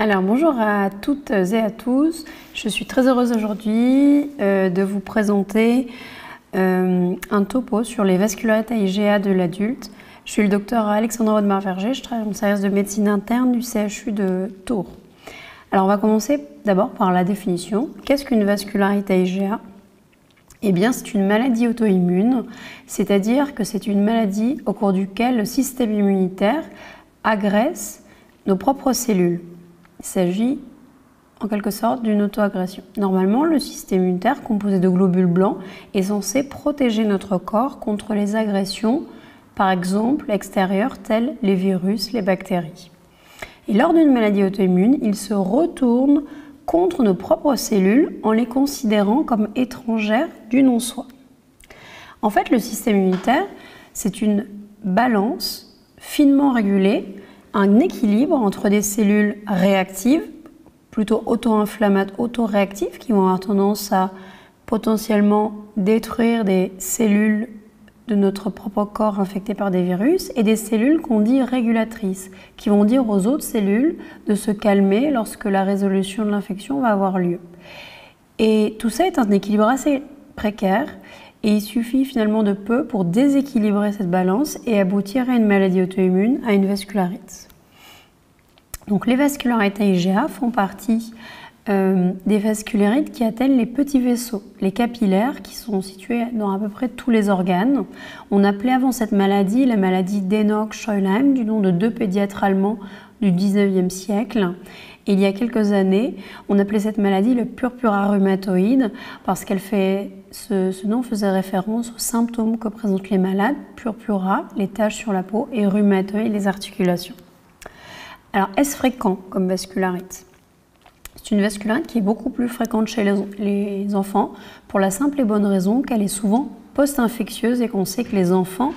Alors bonjour à toutes et à tous, je suis très heureuse aujourd'hui de vous présenter un topo sur les vascularites IgA de l'adulte. Je suis le docteur Alexandra Audemars-Verger, je travaille dans le service de médecine interne du CHU de Tours. Alors on va commencer d'abord par la définition. Qu'est-ce qu'une vascularite IgA ? Eh bien c'est une maladie auto-immune, c'est-à-dire que c'est une maladie au cours duquel le système immunitaire agresse nos propres cellules. Il s'agit en quelque sorte d'une auto-agression. Normalement, le système immunitaire, composé de globules blancs, est censé protéger notre corps contre les agressions, par exemple extérieures, telles les virus, les bactéries. Et lors d'une maladie auto-immune, il se retourne contre nos propres cellules en les considérant comme étrangères du non-soi. En fait, le système immunitaire, c'est une balance finement régulée, un équilibre entre des cellules réactives, plutôt auto-inflammatoires, auto-réactives, qui vont avoir tendance à potentiellement détruire des cellules de notre propre corps infectées par des virus, et des cellules qu'on dit régulatrices, qui vont dire aux autres cellules de se calmer lorsque la résolution de l'infection va avoir lieu. Et tout ça est un équilibre assez précaire, et il suffit finalement de peu pour déséquilibrer cette balance et aboutir à une maladie auto-immune, à une vascularite. Donc les vascularites IgA font partie des vascularites qui atteignent les petits vaisseaux, les capillaires, qui sont situés dans à peu près tous les organes. On appelait avant cette maladie la maladie d'Enoch-Schöllheim, du nom de deux pédiatres allemands du 19e siècle. Et il y a quelques années, on appelait cette maladie le purpura rhumatoïde parce ce nom faisait référence aux symptômes que présentent les malades, purpura, les taches sur la peau, et rhumatoïde, les articulations. Alors, est-ce fréquent comme vascularite ? C'est une vascularite qui est beaucoup plus fréquente chez les enfants pour la simple et bonne raison qu'elle est souvent post-infectieuse et qu'on sait que les enfants,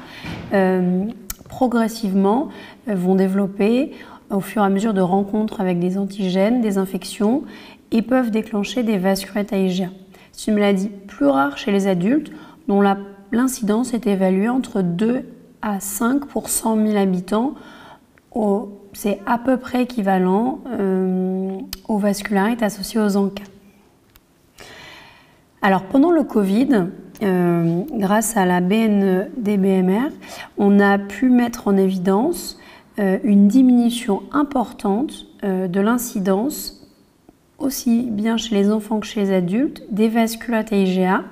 progressivement, vont développer au fur et à mesure de rencontres avec des antigènes, des infections, et peuvent déclencher des vascularites IgA. C'est une maladie plus rare chez les adultes, dont l'incidence est évaluée entre 2 à 5 pour 100 000 habitants. C'est à peu près équivalent aux vascularites associées aux ANCA. Alors pendant le Covid, grâce à la BNDBMR, on a pu mettre en évidence une diminution importante de l'incidence, aussi bien chez les enfants que chez les adultes, des vascularites IgA,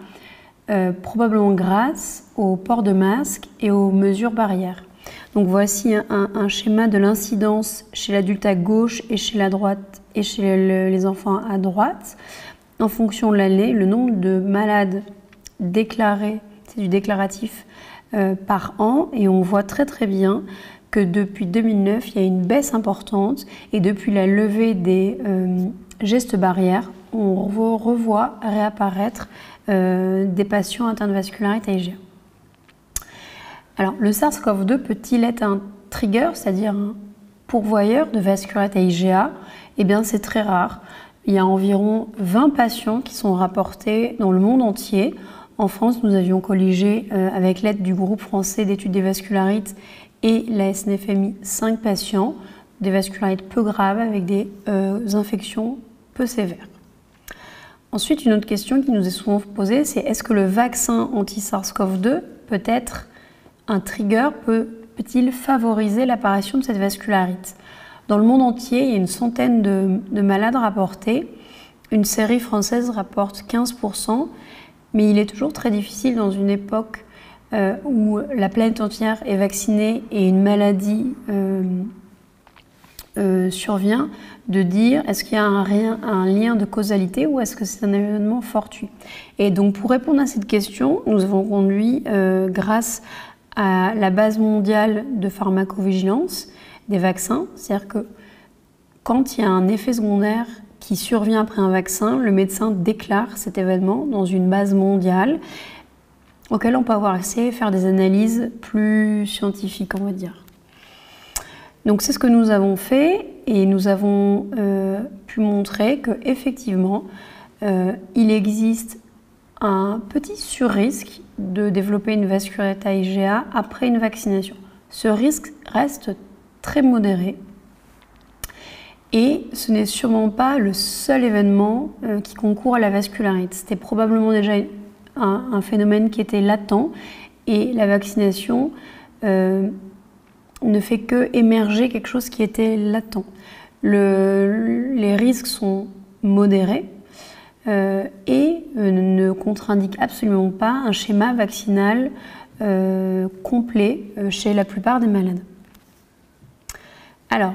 probablement grâce au port de masque et aux mesures barrières. Donc voici un schéma de l'incidence chez l'adulte à gauche et chez la droite et chez les enfants à droite. En fonction de l'année, le nombre de malades déclarés, c'est du déclaratif, par an, et on voit très bien que depuis 2009, il y a une baisse importante, et depuis la levée des gestes barrières, on revoit réapparaître des patients atteints de vascularite IgA. Alors, le SARS-CoV-2 peut-il être un trigger, c'est-à-dire un pourvoyeur de vascularite IgA ? Eh bien, c'est très rare. Il y a environ 20 patients qui sont rapportés dans le monde entier. En France, nous avions colligé, avec l'aide du groupe français d'études des vascularites et la SNFMI, 5 patients, des vascularites peu graves avec des infections peu sévères. Ensuite, une autre question qui nous est souvent posée, c'est est-ce que le vaccin anti-SARS-CoV-2 peut être un trigger, peut-il favoriser l'apparition de cette vascularite ? Dans le monde entier, il y a une centaine de malades rapportés. Une série française rapporte 15%, mais il est toujours très difficile dans une époque où la planète entière est vaccinée et une maladie survient, de dire est-ce qu'il y a un lien de causalité ou est-ce que c'est un événement fortuit. Et donc pour répondre à cette question, nous avons conduit, grâce à la base mondiale de pharmacovigilance des vaccins, c'est-à-dire que quand il y a un effet secondaire qui survient après un vaccin, le médecin déclare cet événement dans une base mondiale auquel on peut avoir accès et faire des analyses plus scientifiques, on va dire. Donc c'est ce que nous avons fait et nous avons pu montrer qu'effectivement, il existe un petit surrisque de développer une vascularite IgA après une vaccination. Ce risque reste très modéré Et ce n'est sûrement pas le seul événement qui concourt à la vascularite. C'était probablement déjà un phénomène qui était latent et la vaccination ne fait que émerger quelque chose qui était latent. Les risques sont modérés et ne contre-indiquent absolument pas un schéma vaccinal complet chez la plupart des malades. Alors,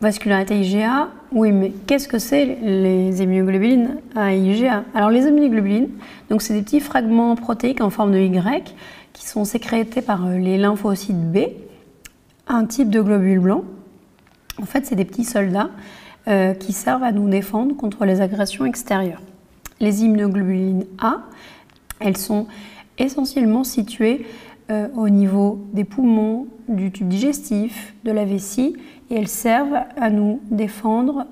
vascularité IgA, oui, mais qu'est-ce que c'est les immunoglobulines à IgA? Alors les immunoglobulines, donc c'est des petits fragments protéiques en forme de Y qui sont sécrétés par les lymphocytes B, un type de globule blanc. En fait, c'est des petits soldats qui servent à nous défendre contre les agressions extérieures. Les immunoglobulines A, elles sont essentiellement situées au niveau des poumons, du tube digestif, de la vessie, et elles servent à nous défendre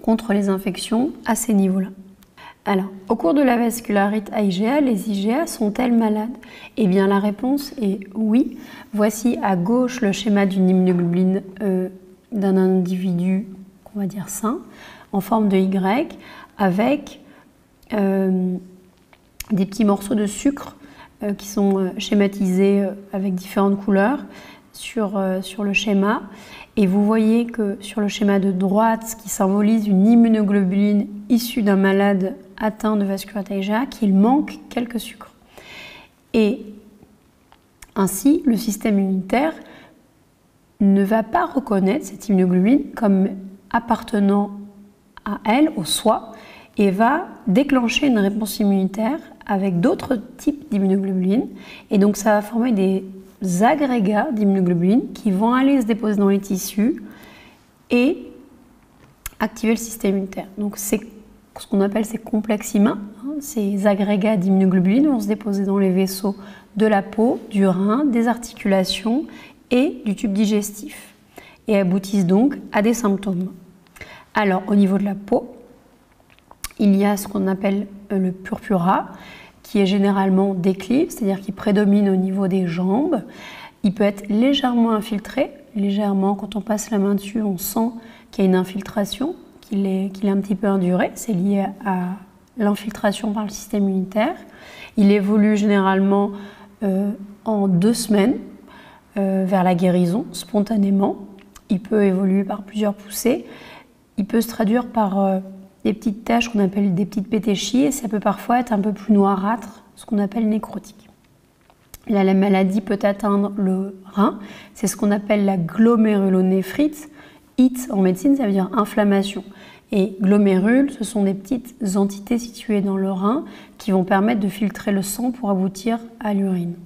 contre les infections à ces niveaux-là. Alors, au cours de la vascularite à IgA, les IgA sont-elles malades? Eh bien, la réponse est oui. Voici à gauche le schéma d'une immunoglobuline d'un individu, on va dire sain, en forme de Y, avec des petits morceaux de sucre qui sont schématisés avec différentes couleurs sur le schéma. Et vous voyez que sur le schéma de droite, ce qui symbolise une immunoglobuline issue d'un malade atteint de vascularité IgA, qu'il manque quelques sucres. Et ainsi, le système immunitaire ne va pas reconnaître cette immunoglobuline comme appartenant à elle, au soi, et va déclencher une réponse immunitaire avec d'autres types d'immunoglobulines. Et donc ça va former des agrégats d'immunoglobulines qui vont aller se déposer dans les tissus et activer le système immunitaire. Donc c'est ce qu'on appelle ces complexes immuns. Ces agrégats d'immunoglobulines vont se déposer dans les vaisseaux de la peau, du rein, des articulations et du tube digestif et aboutissent donc à des symptômes. Alors au niveau de la peau, il y a ce qu'on appelle le purpura, qui est généralement déclive, c'est-à-dire qui prédomine au niveau des jambes. Il peut être légèrement infiltré, légèrement, quand on passe la main dessus, on sent qu'il y a une infiltration, qu'il est un petit peu induré, c'est lié à l'infiltration par le système immunitaire. Il évolue généralement en 2 semaines vers la guérison, spontanément. Il peut évoluer par plusieurs poussées. Il peut se traduire par des petites taches qu'on appelle des petites pétéchies et ça peut parfois être un peu plus noirâtre, ce qu'on appelle nécrotique. Là, la maladie peut atteindre le rein, c'est ce qu'on appelle la glomérulonéphrite. IT en médecine, ça veut dire inflammation. Et glomérules, ce sont des petites entités situées dans le rein qui vont permettre de filtrer le sang pour aboutir à l'urine.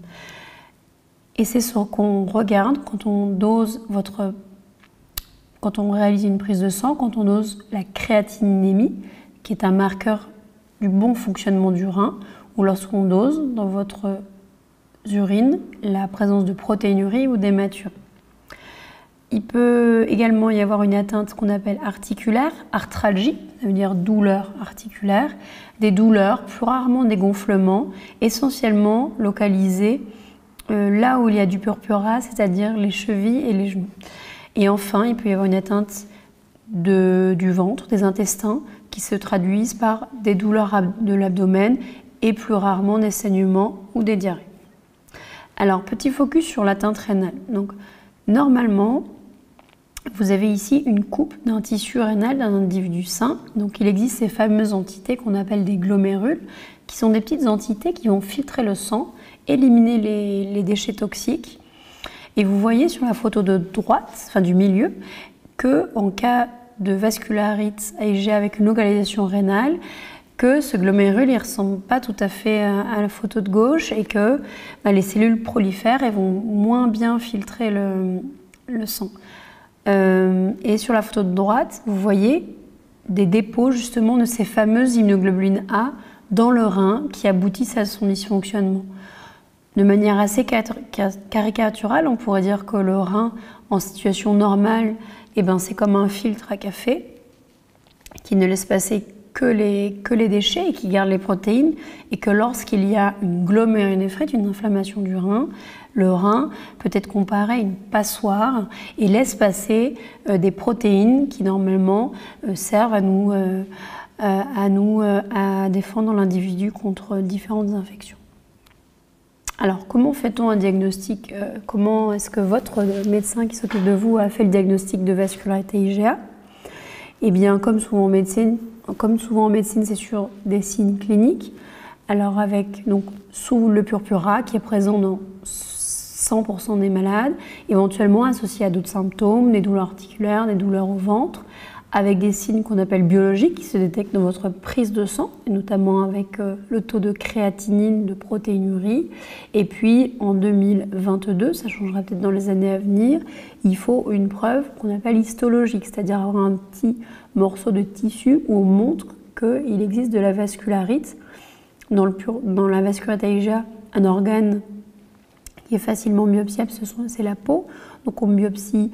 Et c'est ce qu'on regarde quand on dose quand on réalise une prise de sang, quand on dose la créatinémie, qui est un marqueur du bon fonctionnement du rein, ou lorsqu'on dose dans votre urine la présence de protéinurie ou d'hématurie. Il peut également y avoir une atteinte qu'on appelle articulaire, arthralgie, ça veut dire douleur articulaire, des douleurs, plus rarement des gonflements, essentiellement localisés là où il y a du purpura, c'est-à-dire les chevilles et les genoux. Et enfin, il peut y avoir une atteinte du ventre, des intestins, qui se traduisent par des douleurs de l'abdomen et plus rarement des saignements ou des diarrhées. Alors, petit focus sur l'atteinte rénale. Donc, normalement, vous avez ici une coupe d'un tissu rénal d'un individu sain. Donc, il existe ces fameuses entités qu'on appelle des glomérules, qui sont des petites entités qui vont filtrer le sang, éliminer les déchets toxiques. Et vous voyez sur la photo de droite, enfin du milieu, qu'en cas de vascularite à IgA avec une localisation rénale, que ce glomérule ne ressemble pas tout à fait à la photo de gauche et que les cellules prolifèrent et vont moins bien filtrer le sang. Et sur la photo de droite, vous voyez des dépôts justement de ces fameuses immunoglobulines A dans le rein qui aboutissent à son dysfonctionnement. De manière assez caricaturale, on pourrait dire que le rein, en situation normale, c'est comme un filtre à café qui ne laisse passer que les déchets et qui garde les protéines, et que lorsqu'il y a une glomérulonéphrite, une inflammation du rein, le rein peut être comparé à une passoire et laisse passer des protéines qui normalement servent à défendre l'individu contre différentes infections. Alors, comment fait-on un diagnostic? Comment est-ce que votre médecin qui s'occupe de vous a fait le diagnostic de vascularité IgA? Eh bien, comme souvent en médecine, c'est sur des signes cliniques. Alors, avec donc sous le purpura qui est présent dans 100% des malades, éventuellement associé à d'autres symptômes, des douleurs articulaires, des douleurs au ventre, avec des signes qu'on appelle biologiques qui se détectent dans votre prise de sang, et notamment avec le taux de créatinine, de protéinurie. Et puis en 2022, ça changera peut-être dans les années à venir, il faut une preuve qu'on appelle histologique, c'est-à-dire avoir un petit morceau de tissu où on montre qu'il existe de la vascularite. Dans la vascularité IgA, un organe qui est facilement biopsiable, c'est la peau. Donc on biopsie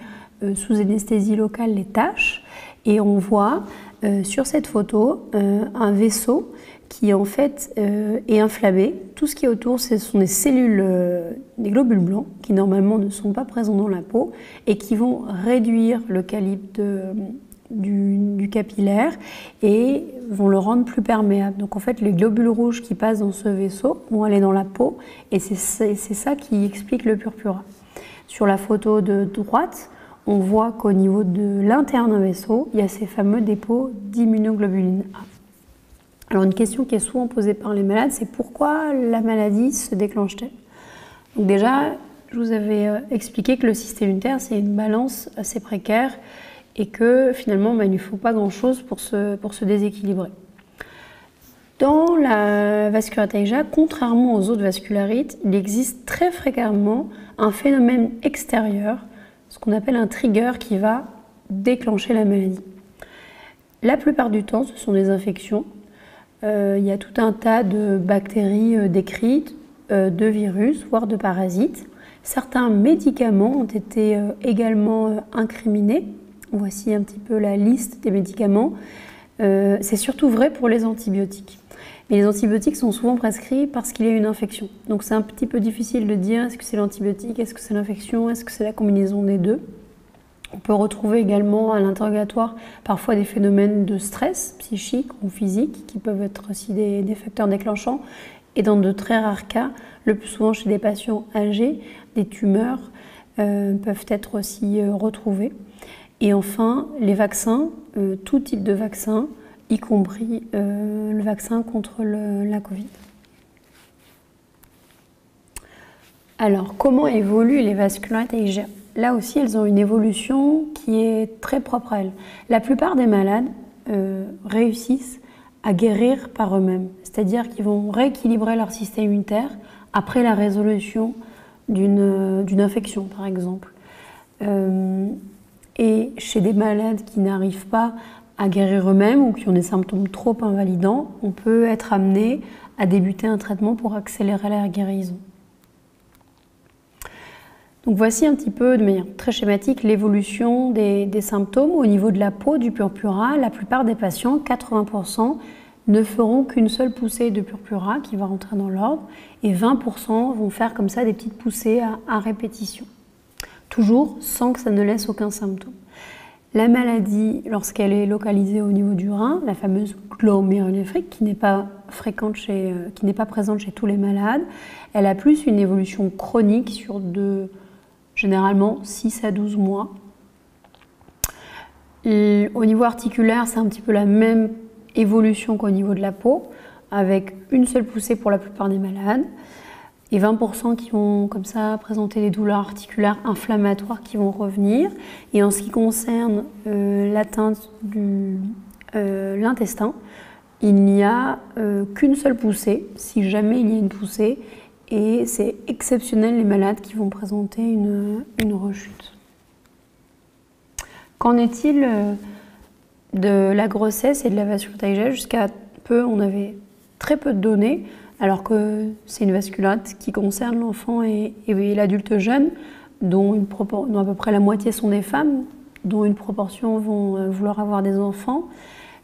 sous anesthésie locale les taches. Et on voit sur cette photo un vaisseau qui en fait est inflammé. Tout ce qui est autour, ce sont des cellules, des globules blancs qui normalement ne sont pas présents dans la peau et qui vont réduire le calibre du capillaire et vont le rendre plus perméable. Donc en fait, les globules rouges qui passent dans ce vaisseau vont aller dans la peau et c'est ça qui explique le purpura. Sur la photo de droite, on voit qu'au niveau de l'interne d'un vaisseau, il y a ces fameux dépôts d'immunoglobuline A. Alors une question qui est souvent posée par les malades, c'est pourquoi la maladie se déclenche-t-elle? Donc déjà, je vous avais expliqué que le système immunitaire, c'est une balance assez précaire et que finalement, il ne faut pas grand-chose pour se déséquilibrer. Dans la vascularité IgA, contrairement aux autres vascularites, il existe très fréquemment un phénomène extérieur, ce qu'on appelle un trigger qui va déclencher la maladie. La plupart du temps, ce sont des infections. Il y a tout un tas de bactéries décrites, de virus, voire de parasites. Certains médicaments ont été également incriminés. Voici un petit peu la liste des médicaments. C'est surtout vrai pour les antibiotiques. Mais les antibiotiques sont souvent prescrits parce qu'il y a une infection. Donc c'est un petit peu difficile de dire est-ce que c'est l'antibiotique, est-ce que c'est l'infection, est-ce que c'est la combinaison des deux. On peut retrouver également à l'interrogatoire parfois des phénomènes de stress psychique ou physique qui peuvent être aussi des facteurs déclenchants. Et dans de très rares cas, le plus souvent chez des patients âgés, des tumeurs peuvent être aussi retrouvées. Et enfin, les vaccins, tout type de vaccin, y compris le vaccin contre la Covid. Alors, comment évoluent les vascularités IgA? Là aussi, elles ont une évolution qui est très propre à elles. La plupart des malades réussissent à guérir par eux-mêmes, c'est-à-dire qu'ils vont rééquilibrer leur système immunitaire après la résolution d'une infection, par exemple. Et chez des malades qui n'arrivent pas à guérir eux-mêmes ou qui ont des symptômes trop invalidants, on peut être amené à débuter un traitement pour accélérer la guérison. Donc voici un petit peu, de manière très schématique, l'évolution des symptômes au niveau de la peau du purpura. La plupart des patients, 80%, ne feront qu'une seule poussée de purpura qui va rentrer dans l'ordre et 20% vont faire comme ça des petites poussées à répétition. Toujours sans que ça ne laisse aucun symptôme. La maladie, lorsqu'elle est localisée au niveau du rein, la fameuse glomérulonéphrite qui n'est pas présente chez tous les malades, elle a plus une évolution chronique sur généralement 6 à 12 mois. Et au niveau articulaire, c'est un petit peu la même évolution qu'au niveau de la peau, avec une seule poussée pour la plupart des malades. Et 20% qui vont comme ça présenter des douleurs articulaires inflammatoires qui vont revenir. Et en ce qui concerne l'atteinte de l'intestin, il n'y a qu'une seule poussée, si jamais il y a une poussée, et c'est exceptionnel les malades qui vont présenter une rechute. Qu'en est-il de la grossesse et de la vascularité IgA? Jusqu'à peu, on avait très peu de données, alors que c'est une vasculite qui concerne l'enfant et l'adulte jeune, dont à peu près la moitié sont des femmes, dont une proportion vont vouloir avoir des enfants.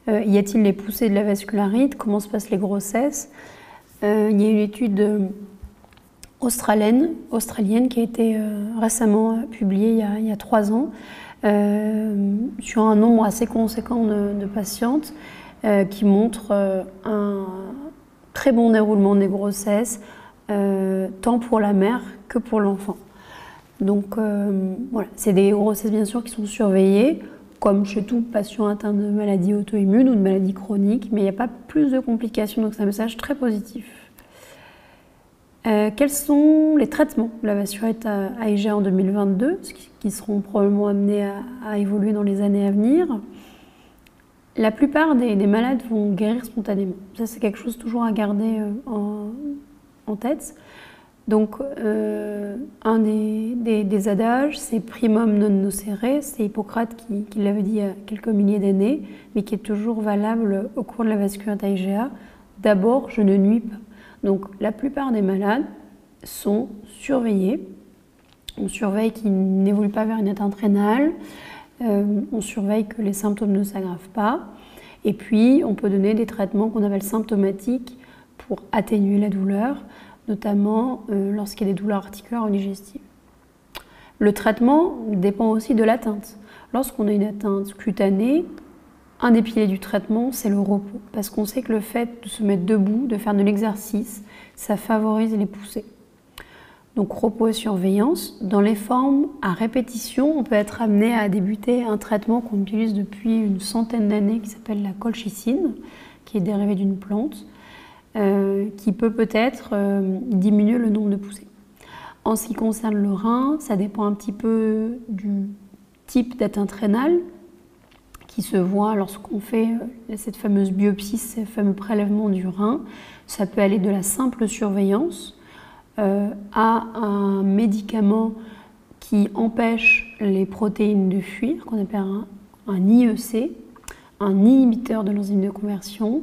Y a-t-il les poussées de la vascularite? Comment se passent les grossesses? Il y a une étude australienne qui a été récemment publiée il y a 3 ans sur un nombre assez conséquent de patientes qui montre un très bon déroulement des grossesses, tant pour la mère que pour l'enfant. Donc voilà, c'est des grossesses bien sûr qui sont surveillées, comme chez tout patient atteint de maladies auto-immunes ou de maladies chroniques, mais il n'y a pas plus de complications, donc c'est un message très positif. Quels sont les traitements de la vascularite à IgA en 2022, qui seront probablement amenés à évoluer dans les années à venir? La plupart des malades vont guérir spontanément. Ça, c'est quelque chose toujours à garder en tête. Donc, un des adages, c'est primum non nocere. C'est Hippocrate qui l'avait dit il y a quelques milliers d'années, mais qui est toujours valable au cours de la vascularite à IgA. D'abord, je ne nuis pas. Donc, la plupart des malades sont surveillés. On surveille qu'ils n'évoluent pas vers une atteinte rénale. On surveille que les symptômes ne s'aggravent pas. Et puis, on peut donner des traitements qu'on appelle symptomatiques pour atténuer la douleur, notamment lorsqu'il y a des douleurs articulaires ou digestives. Le traitement dépend aussi de l'atteinte. Lorsqu'on a une atteinte cutanée, un des piliers du traitement, c'est le repos. Parce qu'on sait que le fait de se mettre debout, de faire de l'exercice, ça favorise les poussées. Donc repos et surveillance. Dans les formes à répétition, on peut être amené à débuter un traitement qu'on utilise depuis une centaine d'années qui s'appelle la colchicine, qui est dérivée d'une plante, qui peut-être diminuer le nombre de poussées. En ce qui concerne le rein, ça dépend un petit peu du type d'atteinte rénale qui se voit lorsqu'on fait cette fameuse biopsie, ce fameux prélèvement du rein. Ça peut aller de la simple surveillance à un médicament qui empêche les protéines de fuir, qu'on appelle un IEC, un inhibiteur de l'enzyme de conversion,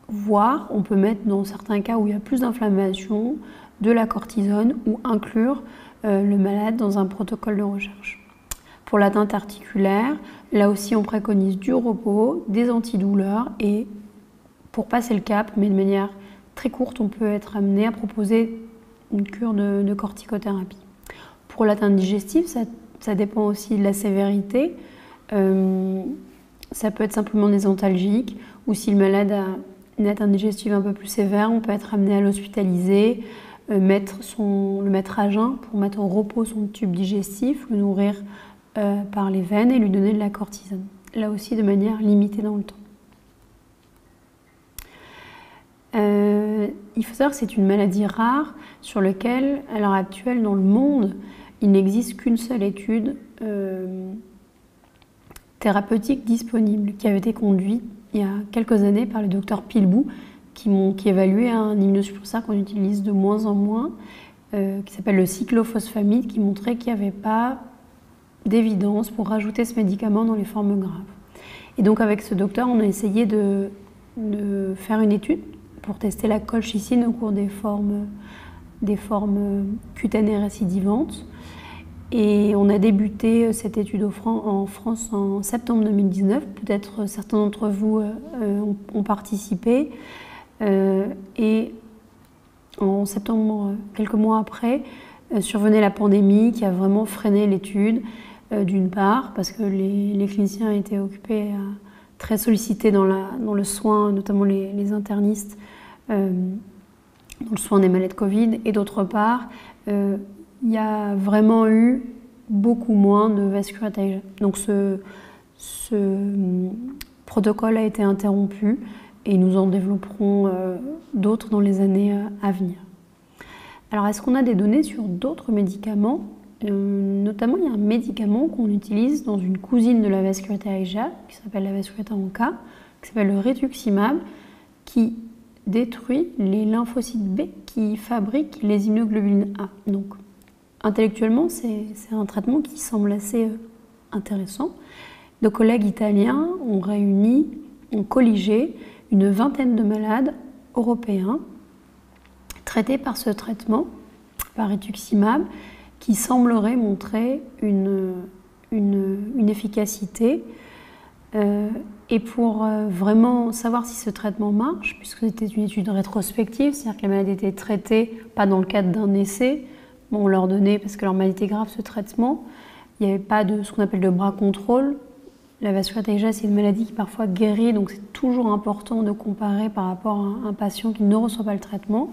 voire on peut mettre dans certains cas où il y a plus d'inflammation, de la cortisone ou inclure le malade dans un protocole de recherche. Pour l'atteinte articulaire, là aussi on préconise du repos, des antidouleurs et pour passer le cap, mais de manière très courte, on peut être amené à proposer une cure de corticothérapie. Pour l'atteinte digestive, ça dépend aussi de la sévérité. Ça peut être simplement des antalgiques ou si le malade a une atteinte digestive un peu plus sévère, on peut être amené à l'hospitaliser, le mettre à jeun pour mettre au repos son tube digestif, le nourrir par les veines et lui donner de la cortisone. Là aussi de manière limitée dans le temps. Il faut savoir que c'est une maladie rare sur laquelle, à l'heure actuelle, dans le monde, il n'existe qu'une seule étude thérapeutique disponible qui avait été conduite il y a quelques années par le docteur Pilbou qui évaluait un immunosuppresseur qu'on utilise de moins en moins, qui s'appelle le cyclophosphamide, qui montrait qu'il n'y avait pas d'évidence pour rajouter ce médicament dans les formes graves. Et donc avec ce docteur, on a essayé de faire une étude pour tester la colchicine au cours des formes cutanées récidivantes. Et on a débuté cette étude en France en septembre 2019. Peut-être certains d'entre vous ont participé. Et en septembre, quelques mois après, survenait la pandémie qui a vraiment freiné l'étude, d'une part, parce que les cliniciens étaient occupés, très sollicités dans le soin, notamment les internistes, dans le soin des malades Covid, et d'autre part, il y a vraiment eu beaucoup moins de vascularite à IgA. Donc ce protocole a été interrompu et nous en développerons d'autres dans les années à venir. Alors est-ce qu'on a des données sur d'autres médicaments? Notamment, il y a un médicament qu'on utilise dans une cousine de la vascularite à IgA, qui s'appelle la vascularite en K, qui s'appelle le rituximab, qui détruit les lymphocytes B qui fabriquent les immunoglobulines A. Donc, intellectuellement, c'est un traitement qui semble assez intéressant. Nos collègues italiens ont colligé une vingtaine de malades européens traités par ce traitement, par rituximab, qui semblerait montrer une efficacité Et pour vraiment savoir si ce traitement marche, puisque c'était une étude rétrospective, c'est-à-dire que les malades étaient traités, pas dans le cadre d'un essai, bon, on leur donnait, parce que leur maladie était grave, ce traitement, il n'y avait pas de ce qu'on appelle de bras contrôle. La vascularité IgA, c'est une maladie qui parfois guérit, donc c'est toujours important de comparer par rapport à un patient qui ne reçoit pas le traitement.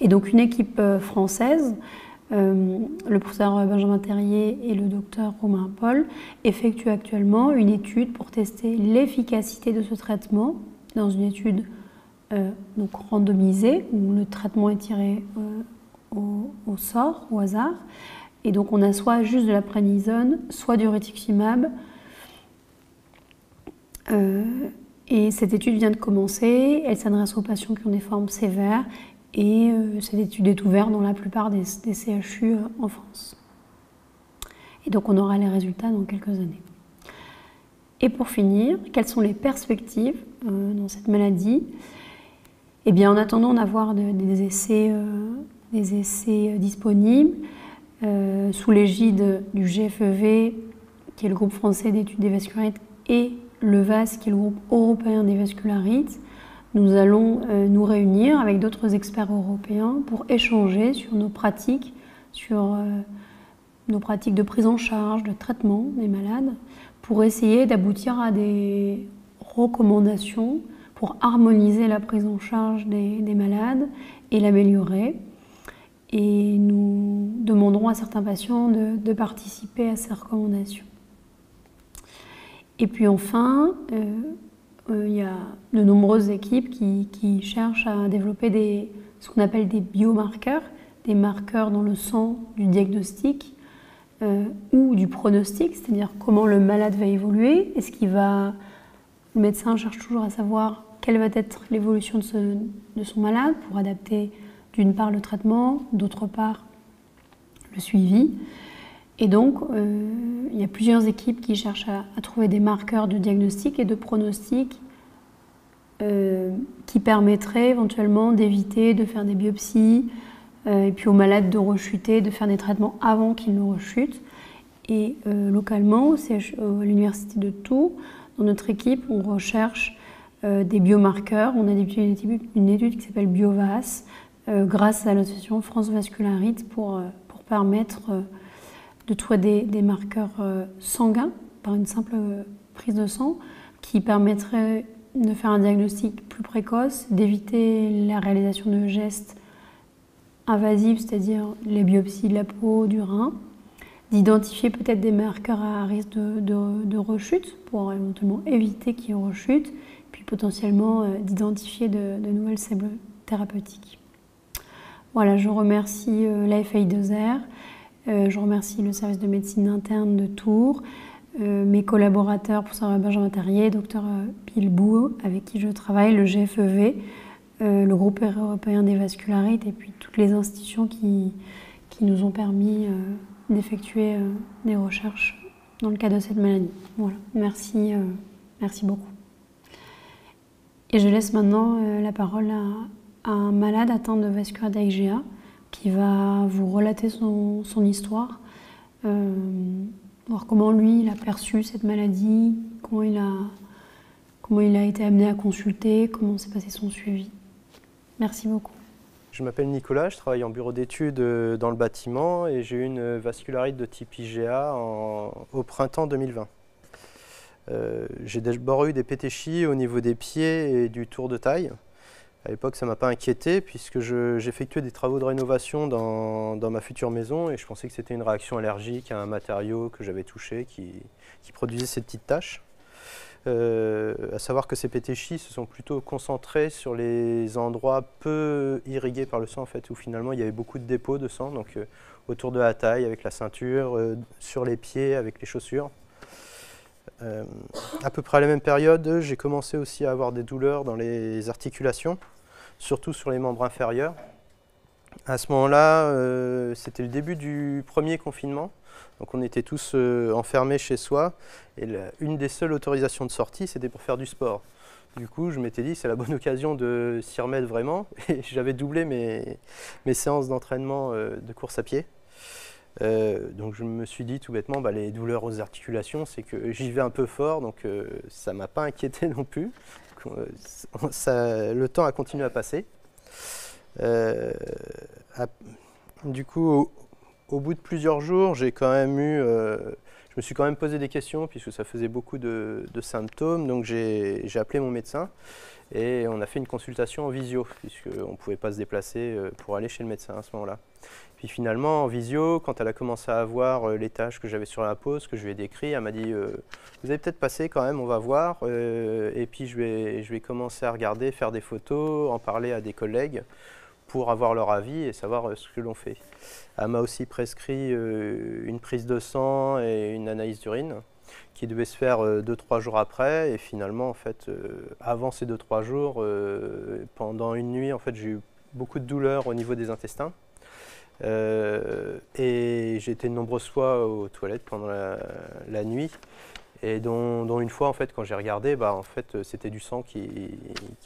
Et donc une équipe française, le professeur Benjamin Terrier et le docteur Romain Paul effectuent actuellement une étude pour tester l'efficacité de ce traitement dans une étude donc randomisée où le traitement est tiré au sort, au hasard. Et donc on a soit juste de la prednisone, soit du rituximab. Et cette étude vient de commencer, elle s'adresse aux patients qui ont des formes sévères et cette étude est ouverte dans la plupart des CHU en France. Et donc on aura les résultats dans quelques années. Et pour finir, quelles sont les perspectives dans cette maladie? Eh bien en attendant d'avoir des essais disponibles sous l'égide du GFEV, qui est le groupe français d'études des vascularites, et le VAS, qui est le groupe européen des vascularites, nous allons nous réunir avec d'autres experts européens pour échanger sur nos pratiques de prise en charge, de traitement des malades, pour essayer d'aboutir à des recommandations pour harmoniser la prise en charge des malades et l'améliorer. Et nous demanderons à certains patients de participer à ces recommandations. Et puis enfin, il y a de nombreuses équipes qui cherchent à développer ce qu'on appelle des biomarqueurs, des marqueurs dans le sang du diagnostic ou du pronostic, c'est-à-dire comment le malade va évoluer. Le médecin cherche toujours à savoir quelle va être l'évolution de son malade pour adapter d'une part le traitement, d'autre part le suivi. Et donc, il y a plusieurs équipes qui cherchent à trouver des marqueurs de diagnostic et de pronostic qui permettraient éventuellement d'éviter de faire des biopsies et puis aux malades de rechuter, de faire des traitements avant qu'ils ne rechutent. Et localement, à l'université de Tours, dans notre équipe, on recherche des biomarqueurs. On a débuté une étude qui s'appelle BioVas grâce à l'association France Vascularite pour permettre de trouver des marqueurs sanguins par une simple prise de sang qui permettrait de faire un diagnostic plus précoce, d'éviter la réalisation de gestes invasifs, c'est-à-dire les biopsies de la peau, du rein, d'identifier peut-être des marqueurs à risque de rechute pour éventuellement éviter qu'ils rechutent, puis potentiellement d'identifier de nouvelles cibles thérapeutiques. Voilà, je remercie la FAI2R. Je remercie le service de médecine interne de Tours, mes collaborateurs, professeur Benjamin Terrier, docteur Pilbou, avec qui je travaille, le GFEV, le groupe européen des vascularites et puis toutes les institutions qui nous ont permis d'effectuer des recherches dans le cadre de cette maladie. Voilà, merci beaucoup. Et je laisse maintenant la parole à un malade atteint de vascularité IgA qui va vous relater son histoire, voir comment lui il a perçu cette maladie, comment il a été amené à consulter, comment s'est passé son suivi. Merci beaucoup. Je m'appelle Nicolas, je travaille en bureau d'études dans le bâtiment et j'ai eu une vascularite de type IgA au printemps 2020. J'ai d'abord eu des pétéchies au niveau des pieds et du tour de taille. À l'époque, ça ne m'a pas inquiété puisque j'effectuais des travaux de rénovation dans ma future maison et je pensais que c'était une réaction allergique à un matériau que j'avais touché qui produisait ces petites taches. À savoir que ces pétéchies se sont plutôt concentrées sur les endroits peu irrigués par le sang, en fait, où finalement il y avait beaucoup de dépôts de sang, donc autour de la taille, avec la ceinture, sur les pieds, avec les chaussures. À peu près à la même période, j'ai commencé aussi à avoir des douleurs dans les articulations, surtout sur les membres inférieurs. À ce moment-là, c'était le début du premier confinement, donc on était tous enfermés chez soi et une des seules autorisations de sortie, c'était pour faire du sport. Du coup, je m'étais dit c'est la bonne occasion de s'y remettre vraiment et j'avais doublé mes séances d'entraînement de course à pied. Donc je me suis dit tout bêtement, les douleurs aux articulations, c'est que j'y vais un peu fort, donc ça ne m'a pas inquiété non plus. Le temps a continué à passer. Du coup, au bout de plusieurs jours, je me suis quand même posé des questions puisque ça faisait beaucoup de symptômes. Donc j'ai appelé mon médecin et on a fait une consultation en visio puisqu'on ne pouvait pas se déplacer pour aller chez le médecin à ce moment-là. Puis finalement, en visio, quand elle a commencé à voir les taches que j'avais sur la peau, ce que je lui ai décrit, elle m'a dit vous allez peut-être passer quand même, on va voir. Et puis je vais commencer à regarder, faire des photos, en parler à des collègues pour avoir leur avis et savoir ce que l'on fait. Elle m'a aussi prescrit une prise de sang et une analyse d'urine qui devait se faire 2-3 jours après. Et finalement, en fait, avant ces 2-3 jours, pendant une nuit, en fait, j'ai eu beaucoup de douleurs au niveau des intestins. Et j'ai été de nombreuses fois aux toilettes pendant la nuit. Et dont une fois, en fait, quand j'ai regardé, en fait, c'était du sang qui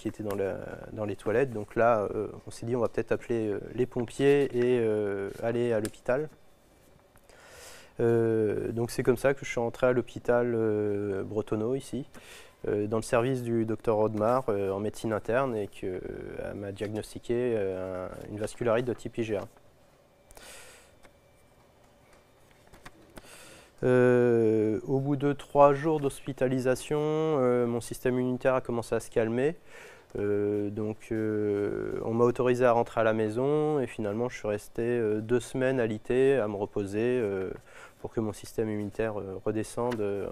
était dans les toilettes. Donc là, on s'est dit, on va peut-être appeler les pompiers et aller à l'hôpital. Donc c'est comme ça que je suis rentré à l'hôpital Bretonneau, ici, dans le service du docteur Rodmar en médecine interne, et qu'elle m'a diagnostiqué une vascularite de type IgA. Au bout de 3 jours d'hospitalisation, mon système immunitaire a commencé à se calmer. Donc on m'a autorisé à rentrer à la maison et finalement je suis resté 2 semaines alité à me reposer pour que mon système immunitaire redescende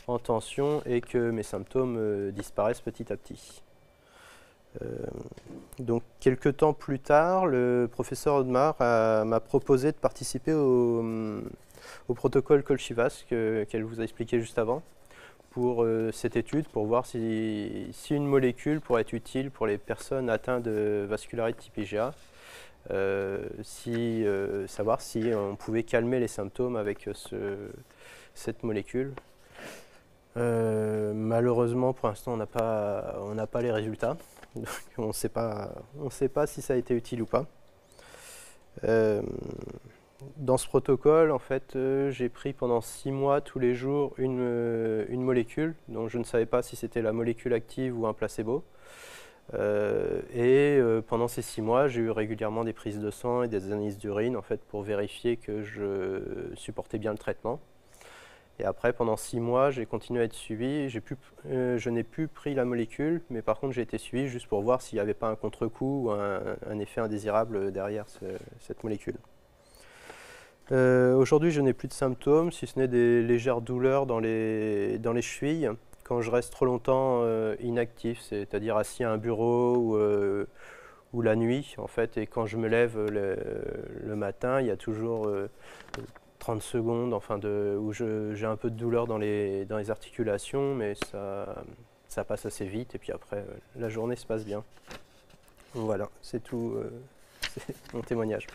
en tension et que mes symptômes disparaissent petit à petit. Donc quelques temps plus tard, le professeur Rodmar m'a proposé de participer au protocole Colchivas qu'elle vous a expliqué juste avant, pour cette étude, pour voir si une molécule pourrait être utile pour les personnes atteintes de vascularite type IgA, savoir si on pouvait calmer les symptômes avec cette molécule. Malheureusement, pour l'instant, on n'a pas les résultats, donc on ne sait pas si ça a été utile ou pas. Dans ce protocole, en fait, j'ai pris pendant 6 mois tous les jours une molécule, dont je ne savais pas si c'était la molécule active ou un placebo. Pendant ces 6 mois, j'ai eu régulièrement des prises de sang et des analyses d'urine, en fait, pour vérifier que je supportais bien le traitement. Et après, pendant 6 mois, j'ai continué à être suivi. Je n'ai plus pris la molécule, mais par contre, j'ai été suivi juste pour voir s'il n'y avait pas un contre-coup ou un effet indésirable derrière cette molécule. Aujourd'hui, je n'ai plus de symptômes, si ce n'est des légères douleurs dans les chevilles quand je reste trop longtemps inactif, c'est-à-dire assis à un bureau ou la nuit, en fait. Et quand je me lève le matin, il y a toujours 30 secondes où j'ai un peu de douleur dans les articulations, mais ça passe assez vite et puis après, la journée se passe bien. Donc voilà, c'est tout, c'est mon témoignage.